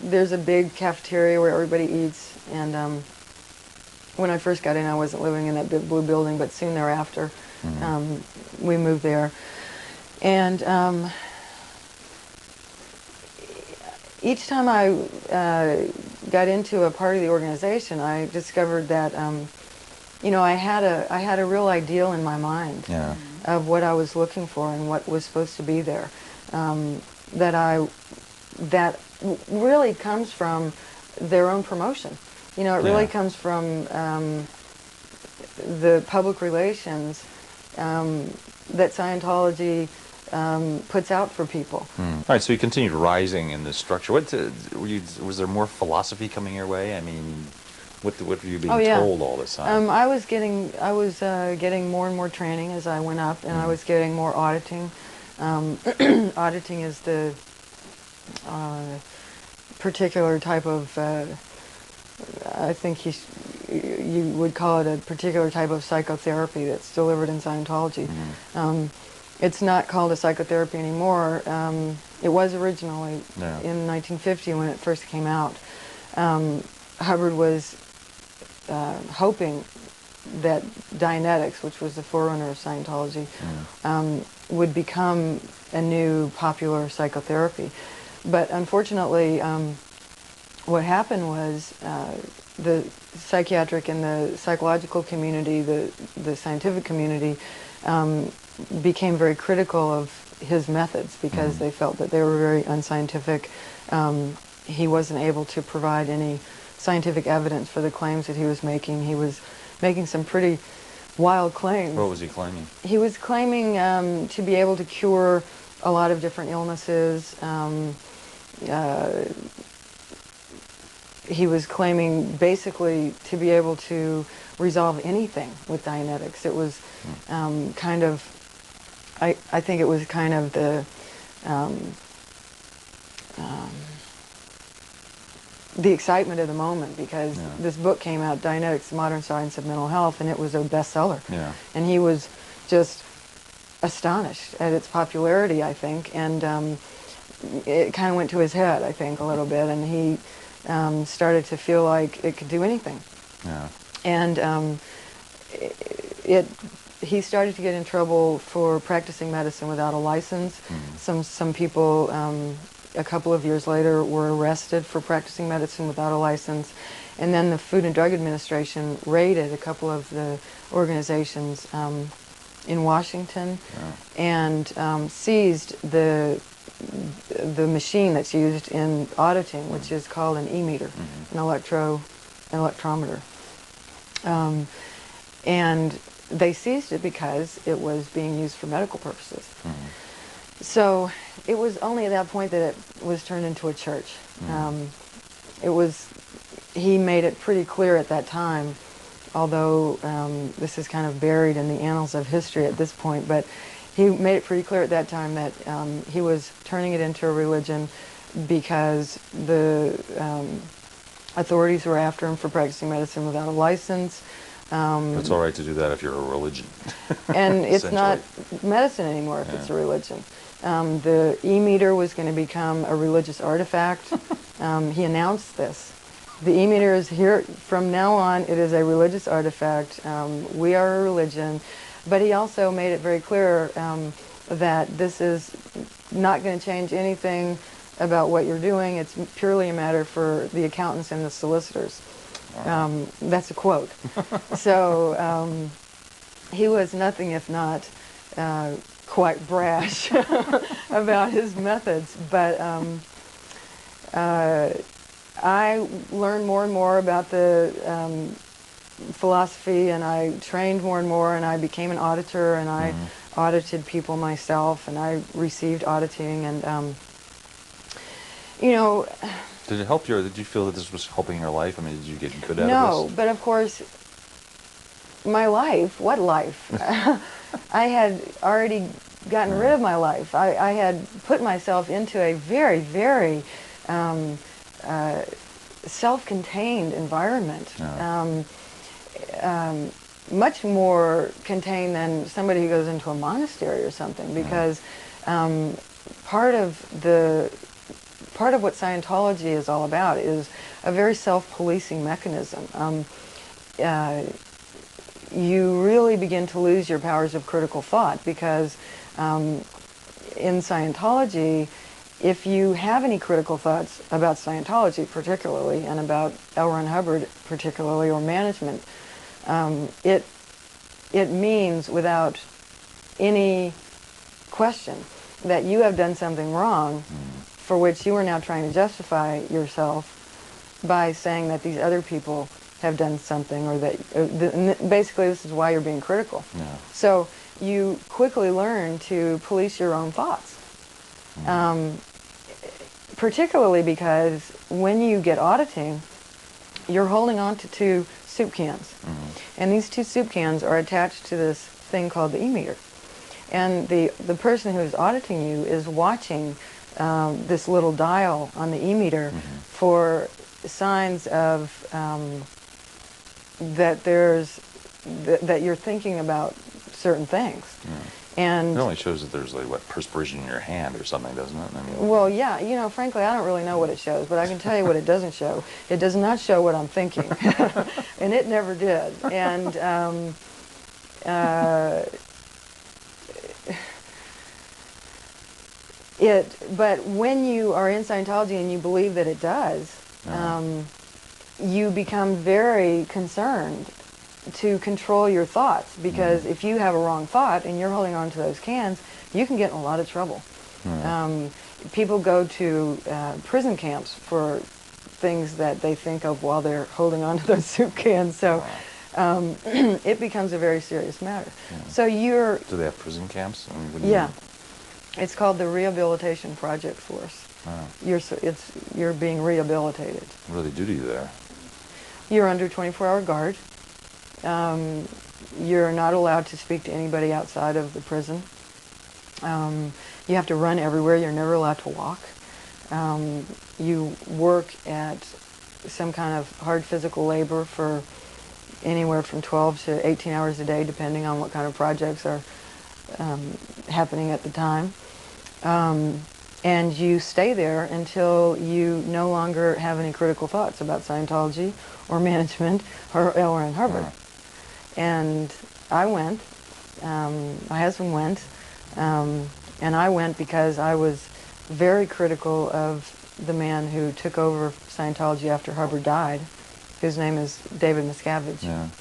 there's a big cafeteria where everybody eats, and when I first got in, I wasn't living in that big blue building, but soon thereafter, we moved there. And each time I got into a part of the organization, I discovered that, you know, I had a real ideal in my mind of what I was looking for and what was supposed to be there. That really comes from their own promotion. You know, it really comes from the public relations that Scientology puts out for people. All right, so you continued rising in this structure. Was there more philosophy coming your way? I mean, what were you being told all this time? I was getting more and more training as I went up, and I was getting more auditing. Auditing is the particular type of, I think you would call it a particular type of psychotherapy that's delivered in Scientology. It's not called a psychotherapy anymore. It was originally in 1950 when it first came out. Hubbard was hoping that Dianetics, which was the forerunner of Scientology, would become a new popular psychotherapy. But unfortunately, what happened was the psychiatric and the psychological community, the scientific community, became very critical of his methods because they felt that they were very unscientific. He wasn't able to provide any scientific evidence for the claims that he was making. He was making some pretty wild claims. What was he claiming? He was claiming to be able to cure a lot of different illnesses. He was claiming basically to be able to resolve anything with Dianetics. It was kind of, I think it was kind of the excitement of the moment, because this book came out, Dianetics, The Modern Science of Mental Health, and it was a bestseller. And he was just astonished at its popularity, I think, and it kind of went to his head, I think, a little bit, and he started to feel like it could do anything. And he started to get in trouble for practicing medicine without a license. Some people, a couple of years later, were arrested for practicing medicine without a license. And then the Food and Drug Administration raided a couple of the organizations in Washington and seized the machine that's used in auditing, which is called an e-meter, an electrometer. And they seized it because it was being used for medical purposes. So it was only at that point that it was turned into a church. He made it pretty clear at that time, although this is kind of buried in the annals of history at this point, but he made it pretty clear at that time that he was turning it into a religion because the authorities were after him for practicing medicine without a license. It's all right to do that if you're a religion. And it's not medicine anymore if it's a religion. The e-meter was going to become a religious artifact. He announced this. The e-meter is here from now on. It is a religious artifact. We are a religion. But he also made it very clear that this is not going to change anything about what you're doing. It's purely a matter for the accountants and the solicitors. That's a quote. So he was nothing if not quite brash about his methods. But I learned more and more about the philosophy, and I trained more and more, and I became an auditor, and I audited people myself, and I received auditing, and you know. Did it help did you feel that this was helping your life? I mean, did you get good out of this? No, but of course, my life, what life? I had already gotten rid of my life. I had put myself into a very, very self-contained environment. Much more contained than somebody who goes into a monastery or something, because part of part of what Scientology is all about is a very self-policing mechanism. You really begin to lose your powers of critical thought because in Scientology, if you have any critical thoughts about Scientology particularly, and about L. Ron Hubbard particularly, or management, it means without any question that you have done something wrong for which you are now trying to justify yourself by saying that these other people have done something, or that basically this is why you're being critical. Yeah. So you quickly learn to police your own thoughts. Particularly because when you get auditing, you're holding on to 2 soup cans. And these 2 soup cans are attached to this thing called the e-meter. And the person who's auditing you is watching this little dial on the e-meter for signs of that you're thinking about certain things. And it only shows that there's like perspiration in your hand or something, doesn't it? I mean, well, yeah, frankly, I don't really know what it shows, but I can tell you what it doesn't show. It does not show what I'm thinking, and it never did. And but when you are in Scientology and you believe that it does, you become very concerned to control your thoughts, because if you have a wrong thought and you're holding on to those cans, you can get in a lot of trouble. People go to prison camps for things that they think of while they're holding on to those soup cans, so it becomes a very serious matter. So you're... Do they have prison camps? I mean, yeah. It's called the Rehabilitation Project Force. You're being rehabilitated. What do they do to you there? You're under 24-hour guard. You're not allowed to speak to anybody outside of the prison. You have to run everywhere. You're never allowed to walk. You work at some kind of hard physical labor for anywhere from 12 to 18 hours a day, depending on what kind of projects are happening at the time. And you stay there until you no longer have any critical thoughts about Scientology or management or L. Ron Hubbard. And I went, my husband went, and I went because I was very critical of the man who took over Scientology after Hubbard died, whose name is David Miscavige.